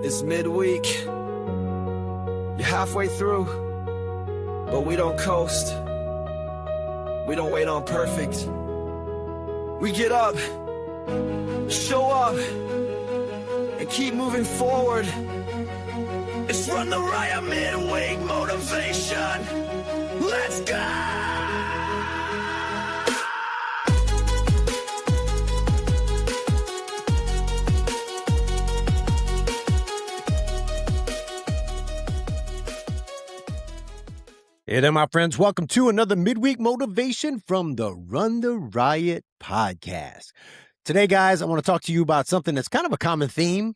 It's midweek. You're halfway through, but we don't coast. We don't wait on perfect. We get up, show up, and keep moving forward. It's Run the Riot Midweek Motivation. Let's go! Hey there, my friends. Welcome to another Midweek Motivation from the Run the Riot Podcast. Today, guys, I want to talk to you about something that's kind of a common theme,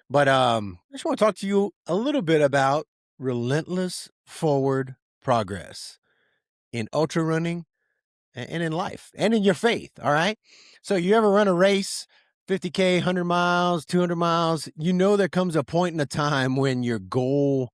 but I just want to talk to you a little bit about relentless forward progress in ultrarunning and in life and in your faith, all right? So you ever run a race, 50K, 100 miles, 200 miles, you know there comes a point in a time when your goal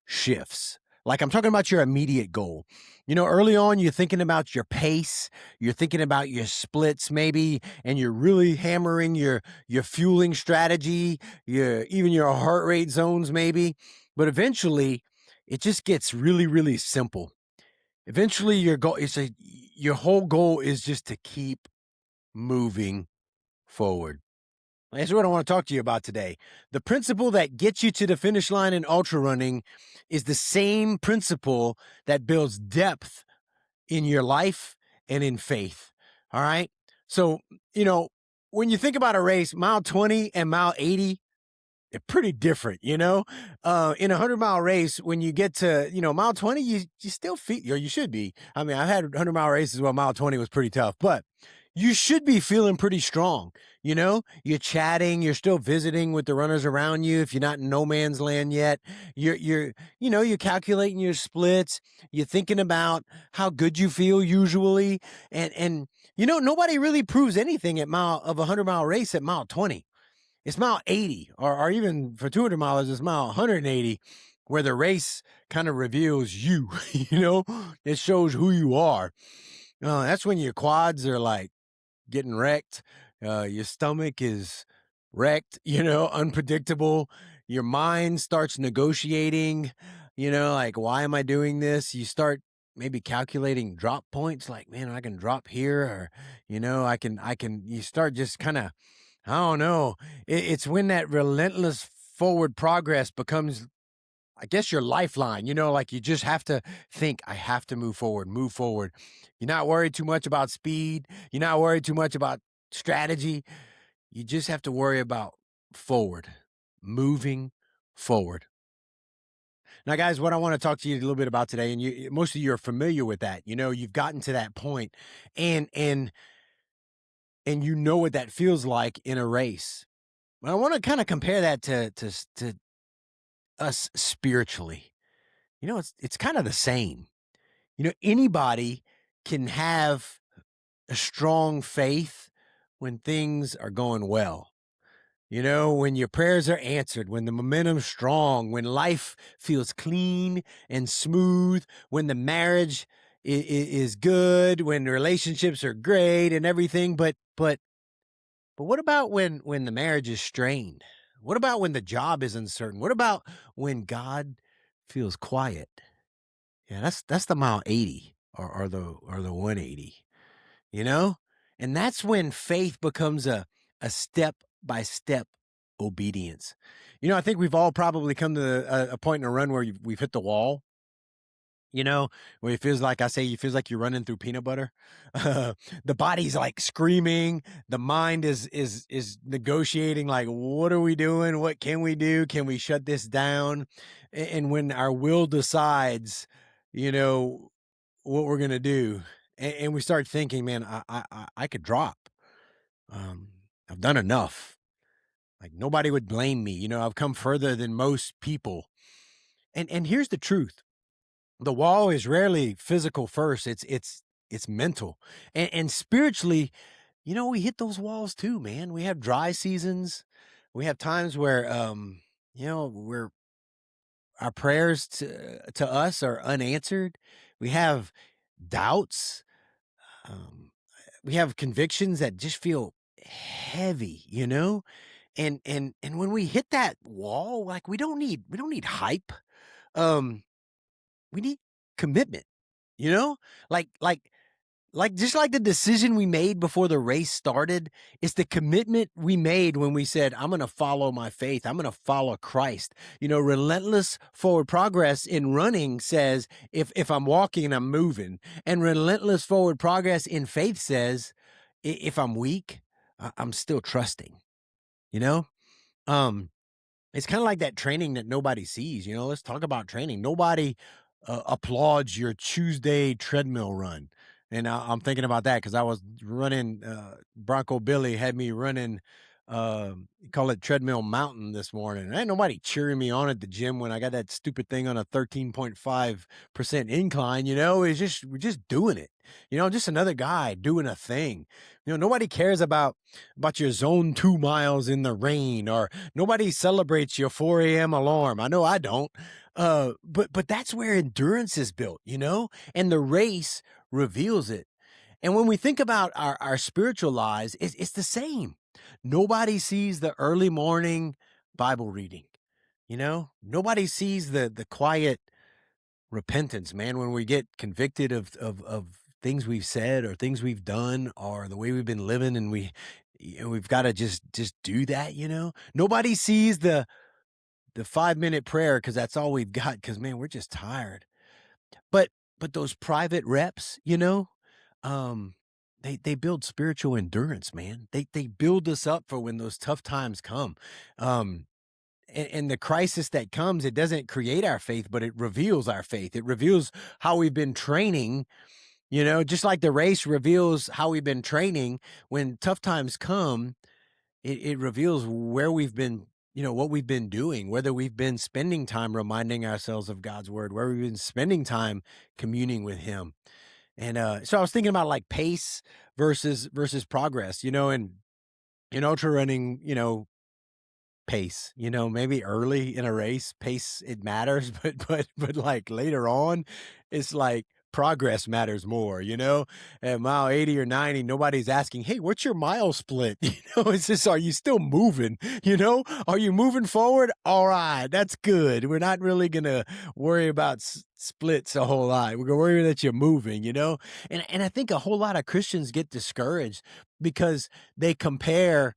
shifts. Like I'm talking about your immediate goal. You know, early on, you're thinking about your pace, you're thinking about your splits maybe, and you're really hammering your fueling strategy, even your heart rate zones maybe. But eventually, it just gets really, really simple. Eventually, your whole goal is just to keep moving forward. That's what I want to talk to you about today. The principle that gets you to the finish line in ultra running is the same principle that builds depth in your life and in faith. All right. So, you know, when you think about a race, mile 20 and mile 80, they're pretty different, you know? In a 100-mile race, when you get to, mile 20, you still feel, you should be. I mean, I've had 100-mile races where mile 20 was pretty tough, but you should be feeling pretty strong. You know, you're chatting, you're still visiting with the runners around you. If you're not in no man's land yet, you're calculating your splits. You're thinking about how good you feel usually. And nobody really proves anything of a 100-mile race at mile 20. It's mile 80, or even for 200 miles, it's mile 180, where the race kind of reveals you, it shows who you are. That's when your quads are like getting wrecked. Your stomach is wrecked, unpredictable. Your mind starts negotiating, like, why am I doing this? You start maybe calculating drop points, like, man, I can drop here, or, you start just kind of, I don't know. It's when that relentless forward progress becomes, I guess, your lifeline, like you just have to think, I have to move forward. You're not worried too much about speed. You're not worried too much about strategy. You just have to worry about moving forward. Now, guys, what I want to talk to you a little bit about today, and most of you are familiar with that. You've gotten to that point, and you know what that feels like in a race. But I want to kind of compare that to us spiritually. It's kind of the same. Anybody can have a strong faith when things are going well. When your prayers are answered, when the momentum's strong, when life feels clean and smooth, when the marriage is good, when the relationships are great and everything. But what about when the marriage is strained? What about when the job is uncertain? What about when God feels quiet? Yeah, that's the mile 80 or the 180, And that's when faith becomes a step-by-step obedience. I think we've all probably come to a point in a run where we've hit the wall, where it feels like you're running through peanut butter. The body's like screaming. The mind is negotiating, like, what are we doing? What can we do? Can we shut this down? And when our will decides, what we're going to do, and we start thinking, man, I could drop. I've done enough. Like, nobody would blame me. I've come further than most people. And here's the truth. The wall is rarely physical first. It's mental. And spiritually, we hit those walls too, man. We have dry seasons. We have times where, where our prayers to us are unanswered. We have doubts. We have convictions that just feel heavy, And when we hit that wall, like we don't need hype. Um, we need commitment, you know? Like like just like the decision we made before the race started, it's the commitment we made when we said, I'm going to follow my faith. I'm going to follow Christ. Relentless forward progress in running says, if I'm walking, I'm moving. And relentless forward progress in faith says, if I'm weak, I'm still trusting, you know? Um, it's kind of like that training that nobody sees. Let's talk about training. Nobody applauds your Tuesday treadmill run. And I'm thinking about that because I was running, Bronco Billy had me running, call it Treadmill Mountain this morning. Ain't nobody cheering me on at the gym when I got that stupid thing on a 13.5% incline. We're just doing it. Just another guy doing a thing. Nobody cares about your zone 2 miles in the rain, or nobody celebrates your 4 a.m. alarm. I know I don't. But that's where endurance is built, and the race reveals it. And when we think about our spiritual lives, it's the same. Nobody sees the early morning Bible reading, nobody sees the quiet repentance, man, when we get convicted of things we've said or things we've done or the way we've been living, and we've got to just do that. Nobody sees the 5-minute prayer because that's all we've got, because man, we're just tired. But those private reps, they build spiritual endurance, man. They build us up for when those tough times come. And the crisis that comes, it doesn't create our faith, but it reveals our faith. It reveals how we've been training, just like the race reveals how we've been training. When tough times come, it reveals where we've been, what we've been doing, whether we've been spending time reminding ourselves of God's word, where we've been spending time communing with him. And so I was thinking about like pace versus progress, and in ultra running, pace, maybe early in a race, pace, it matters, but like later on, it's like progress matters more, at mile 80 or 90, nobody's asking, hey, what's your mile split? It's just, are you still moving? Are you moving forward? All right, that's good. We're not really going to worry about splits a whole lot. We're going to worry that you're moving, and I think a whole lot of Christians get discouraged because they compare.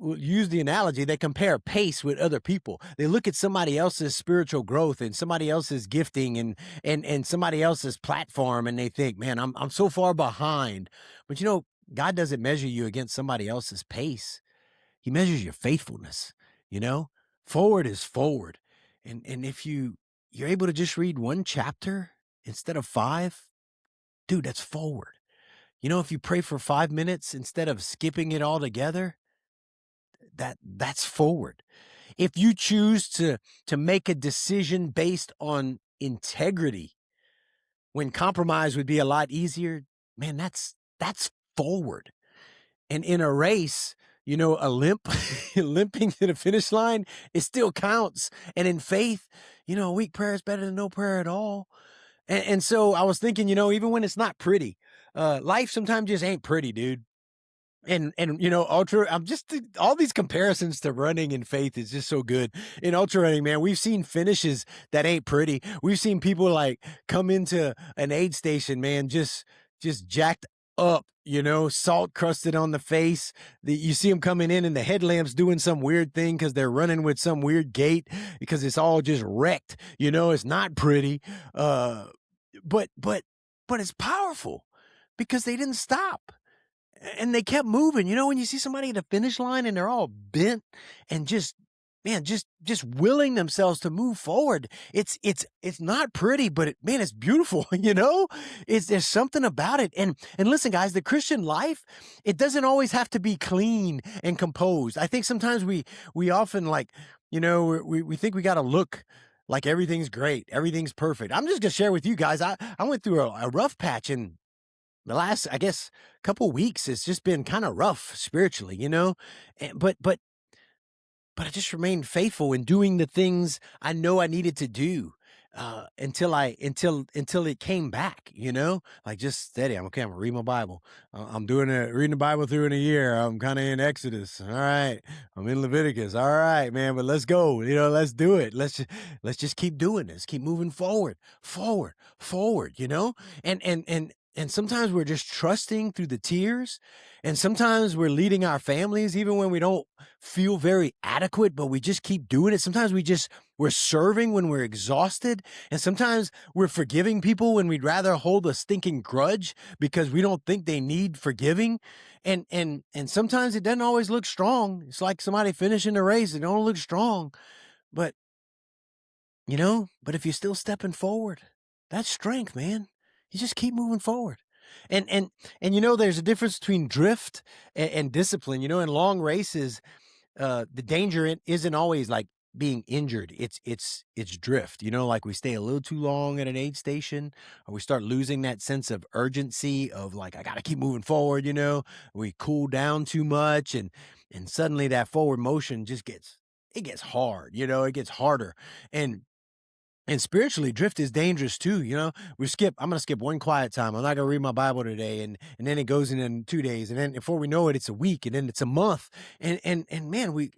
We'll use the analogy, they compare pace with other people. They look at somebody else's spiritual growth and somebody else's gifting and somebody else's platform, and they think, man, I'm so far behind. But God doesn't measure you against somebody else's pace. He measures your faithfulness. Forward is forward. And if you're able to just read one chapter instead of 5, dude, that's forward. If you pray for 5 minutes instead of skipping it all together, that's forward. If you choose to make a decision based on integrity when compromise would be a lot easier, man, that's forward. And in a race, a limping to the finish line, it still counts. And in faith, a weak prayer is better than no prayer at all. And so I was thinking, even when it's not pretty, life sometimes just ain't pretty, dude. And I'm just, all these comparisons to running and faith is just so good. In ultra running, man, we've seen finishes that ain't pretty. We've seen people like come into an aid station, man, just jacked up, salt crusted on the face. You see them coming in and the headlamps doing some weird thing because they're running with some weird gait because it's all just wrecked. It's not pretty. But it's powerful because they didn't stop. And they kept moving. When you see somebody at the finish line and they're all bent and just willing themselves to move forward, it's not pretty, but it's beautiful. There's something about it. And listen, guys, the Christian life, it doesn't always have to be clean and composed. I think sometimes we often like, we think we got to look like everything's great, everything's perfect. I'm just gonna share with you guys. I went through a rough patch in the last, I guess, couple weeks. It's just been kind of rough spiritually, but I just remained faithful in doing the things I know I needed to do. until it came back, like just steady. I'm okay. I'm gonna read my Bible. I'm reading the Bible through in a year. I'm kind of in Exodus. All right. I'm in Leviticus. All right, man, but let's go. Let's do it. Let's just keep doing this. Keep moving forward, forward, and sometimes we're just trusting through the tears. And sometimes we're leading our families, even when we don't feel very adequate, but we just keep doing it. Sometimes we're serving when we're exhausted. And sometimes we're forgiving people when we'd rather hold a stinking grudge because we don't think they need forgiving. And sometimes it doesn't always look strong. It's like somebody finishing the race. It don't look strong. But, but if you're still stepping forward, that's strength, man. You just keep moving forward. And there's a difference between drift and discipline. In long races, the danger isn't always like being injured. It's drift. Like we stay a little too long at an aid station, or we start losing that sense of urgency of like, I got to keep moving forward. We cool down too much, and suddenly that forward motion just gets hard. It gets harder. And spiritually, drift is dangerous too. I'm going to skip one quiet time. I'm not going to read my Bible today. And then it goes in 2 days. And then before we know it, it's a week, and then it's a month. And man, we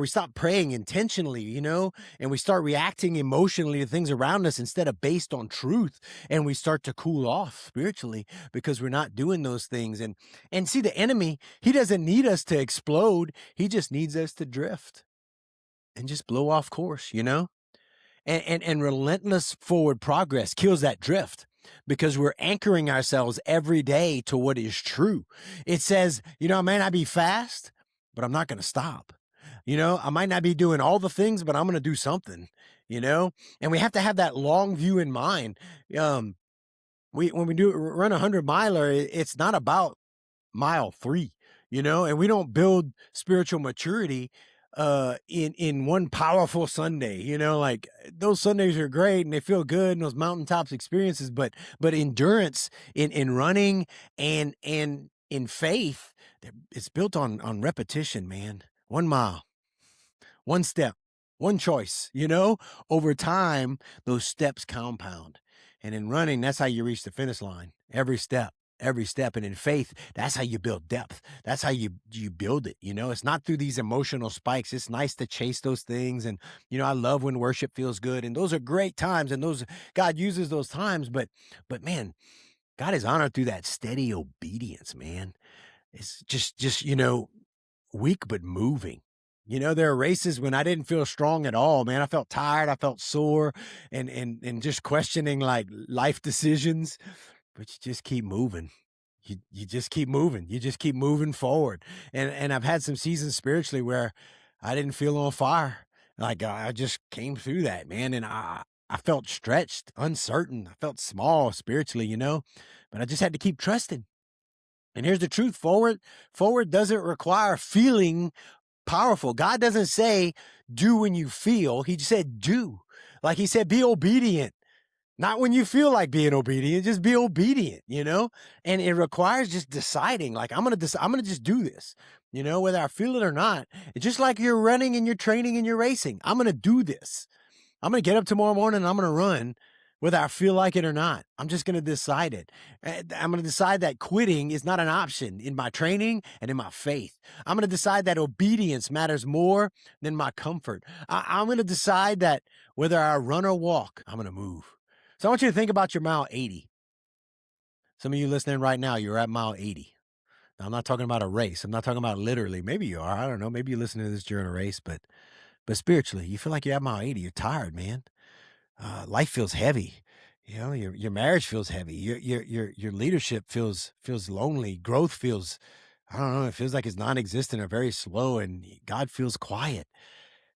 stop praying intentionally, and we start reacting emotionally to things around us instead of based on truth. And we start to cool off spiritually because we're not doing those things. And see, the enemy, he doesn't need us to explode. He just needs us to drift and just blow off course, And relentless forward progress kills that drift because we're anchoring ourselves every day to what is true. It says, I may not be fast, but I'm not going to stop. I might not be doing all the things, but I'm going to do something, and we have to have that long view in mind. When we run 100-miler, it's not about mile 3, and we don't build spiritual maturity in one powerful Sunday. Like those Sundays are great and they feel good, and those mountaintops experiences, but endurance in running and in faith, it's built on repetition, man. 1 mile, one step, one choice. Over time those steps compound, and in running, that's how you reach the finish line. Every step. And in faith, that's how you build depth. That's how you build it. It's not through these emotional spikes. It's nice to chase those things. And, I love when worship feels good, and those are great times, and those, God uses those times, but man, God is honored through that steady obedience, man. It's just, weak, but moving. There are races when I didn't feel strong at all, man. I felt tired. I felt sore and just questioning like life decisions. But you just keep moving. You just keep moving. You just keep moving forward. And I've had some seasons spiritually where I didn't feel on fire. Like I just came through that, man. And I felt stretched, uncertain. I felt small spiritually, but I just had to keep trusting. And here's the truth. Forward doesn't require feeling powerful. God doesn't say do when you feel. He said do. Like he said, be obedient. Not when you feel like being obedient, just be obedient, and it requires just deciding like, I'm going to just do this, whether I feel it or not. It's just like you're running and you're training and you're racing. I'm going to do this. I'm going to get up tomorrow morning and I'm going to run whether I feel like it or not. I'm just going to decide it. I'm going to decide that quitting is not an option in my training and in my faith. I'm going to decide that obedience matters more than my comfort. I'm going to decide that whether I run or walk, I'm going to move. So I want you to think about your mile 80. Some of you listening right now, you're at mile 80. Now, I'm not talking about a race. I'm not talking about literally. Maybe you are. I don't know. Maybe you're listening to this during a race, but spiritually, you feel like you're at mile 80. You're tired, man. Life feels heavy. Your marriage feels heavy. Your leadership feels lonely. Growth feels, I don't know. It feels like it's non-existent or very slow, and God feels quiet.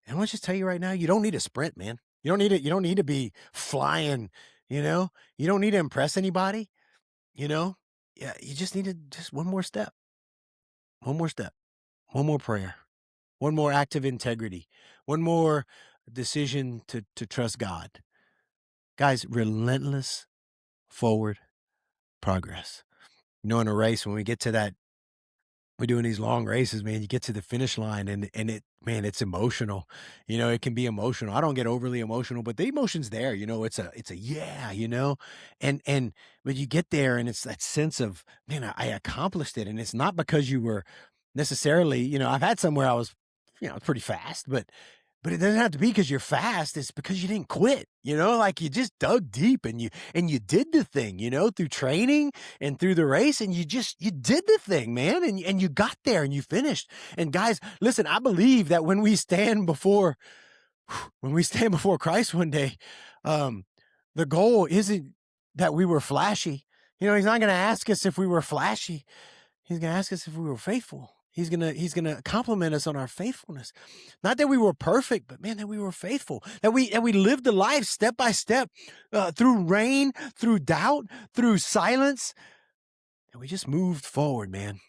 And I want to just tell you right now, you don't need a sprint, man. You don't need it. You don't need to be flying. You don't need to impress anybody. Yeah, you just need to just one more step, one more prayer, one more act of integrity, one more decision to trust God. Guys, relentless forward progress. In a race, when we get to we're doing these long races, man, you get to the finish line and it, man, it's emotional. It can be emotional. I don't get overly emotional, but the emotion's there. It's a yeah, but you get there and it's that sense of, man, I accomplished it. And it's not because you were necessarily, I've had some where I was, pretty fast, but it doesn't have to be because you're fast. It's because you didn't quit, like you just dug deep and you did the thing, through training and through the race. And you did the thing, man. And you got there and you finished. And guys, listen, I believe that when we stand before Christ one day, the goal isn't that we were flashy. He's not going to ask us if we were flashy. He's going to ask us if we were faithful. He's gonna compliment us on our faithfulness. Not that we were perfect, but man, that we were faithful. That we lived the life step by step, through rain, through doubt, through silence, and we just moved forward, man.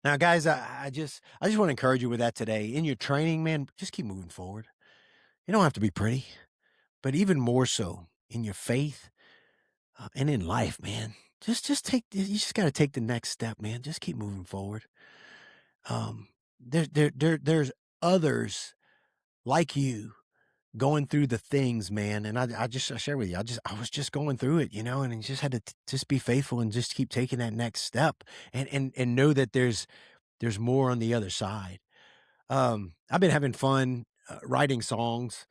Now, guys, I just want to encourage you with that today. In your training, man, just keep moving forward. You don't have to be pretty, but even more so in your faith and in life, man. You just got to take the next step, man. Just keep moving forward. There's others like you going through the things, man. And I share with you, I was just going through it, and you just had to just be faithful and just keep taking that next step and know that there's more on the other side. I've been having fun writing songs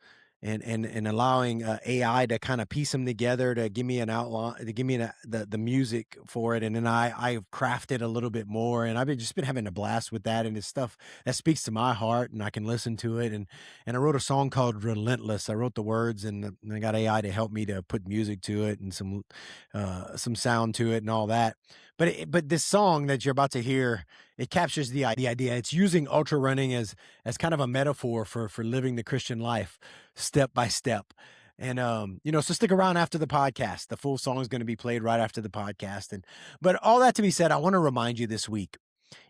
and allowing AI to kind of piece them together to give me an outline, to give me the music for it. And then I've crafted a little bit more, and I've just been having a blast with that. And it's stuff that speaks to my heart and I can listen to it. And I wrote a song called Relentless. I wrote the words and I got AI to help me to put music to it and some sound to it and all that. But this song that you're about to hear, it captures the idea. It's using ultra running as kind of a metaphor for living the Christian life step by step. And, so stick around after the podcast. The full song is going to be played right after the podcast. But all that to be said, I want to remind you this week,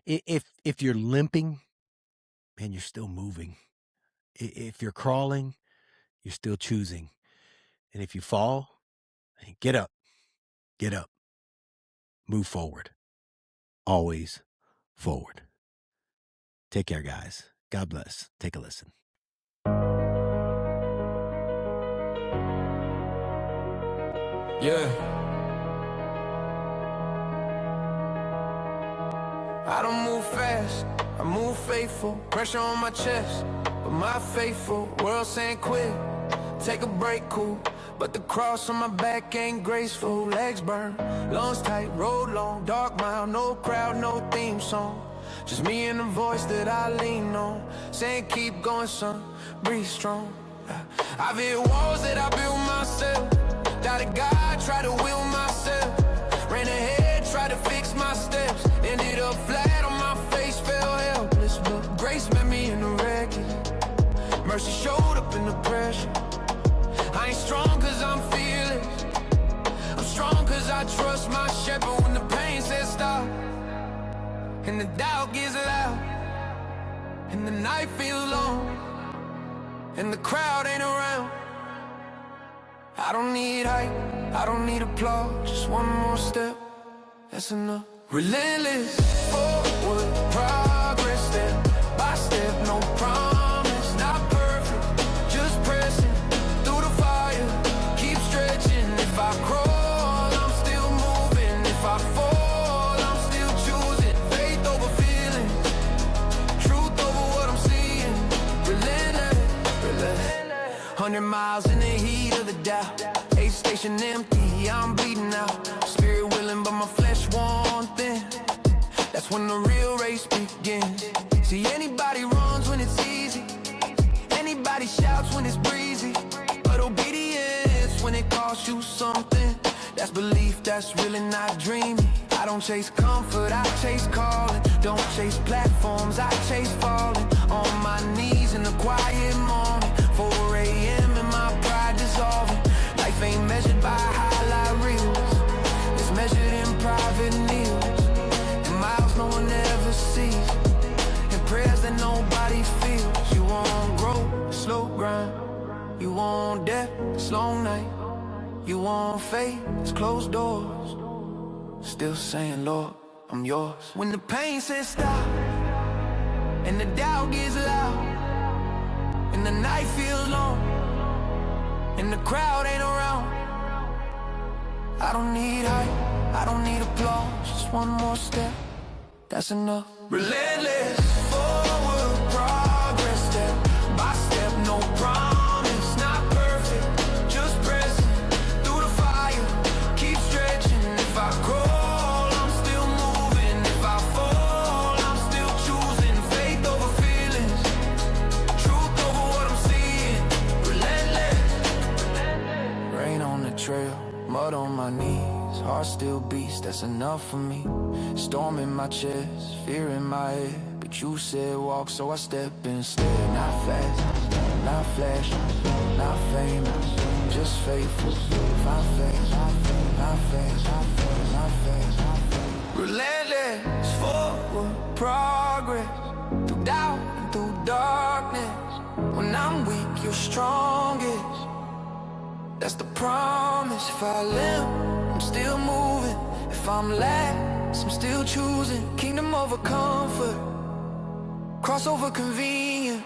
if you're limping, man, you're still moving. If you're crawling, you're still choosing. And if you fall, get up, move forward, always forward. Take care, guys. God bless. Take a listen. Yeah. I don't move fast, I move faithful. Pressure on my chest, but my faithful world saying quit. Take a break, cool. But the cross on my back ain't graceful. Legs burn, lungs tight, road long, dark mile, no crowd, no theme song. Just me and the voice that I lean on, saying keep going, son, breathe strong. I've hit walls that I built myself. Doubted God, tried to will myself. Ran ahead, tried to fix my steps. Ended up flat on my face, fell helpless. But grace met me in the wreckage. Mercy showed up in the pressure. I ain't strong cause I'm fearless. I'm strong cause I trust my shepherd. When the pain says stop and the doubt gets loud and the night feels long and the crowd ain't around, I don't need hype, I don't need applause. Just one more step, that's enough. Relentless forward progress, step by step, no promise, not perfect, just pressing through the fire, keep stretching. If I crawl, I'm still moving. If I fall, I'm still choosing. Faith over feeling, truth over what I'm seeing. Relentless. 100 miles in the heat of the doubt, aid station empty, I'm bleeding out. Spirit willing, but my flesh won't thin. That's when the real race begins. See, anybody runs when it's easy, anybody shouts when it's breezy, but obedience when it costs you something, that's belief, that's really not dreaming. I don't chase comfort, I chase calling. Don't chase platforms, I chase falling. On my knees in the quiet morning, 4 a.m. and my pride dissolving. Life ain't measured by highlight reels, it's measured in private kneels, and miles no one ever sees, and prayers that nobody feels. You want growth, slow grind. You want depth, it's long night. You want faith, it's closed doors. Still saying, Lord, I'm yours. When the pain says stop, and the doubt gets loud, and the night feels long, and the crowd ain't around, I don't need hype, I don't need applause, just one more step, that's enough. Relentless forward progress, step by step, no promise, not perfect, just pressing through the fire, keep stretching. If I crawl, I'm still moving. If I fall, I'm still choosing. Faith over feelings, truth over what I'm seeing. Relentless. Rain on the trail, mud on my knees, heart still beats, that's enough for me. Storm in my chest, fear in my head, but you said walk, so I step instead. Not fast, not flash, not famous, just faithful. Not fast, not fast, not fast. Relentless forward progress, through doubt and through darkness. When I'm weak, you're strongest, that's the promise. If I limp, I'm still moving. If I'm lax, I'm still choosing. Kingdom over comfort, cross over convenience.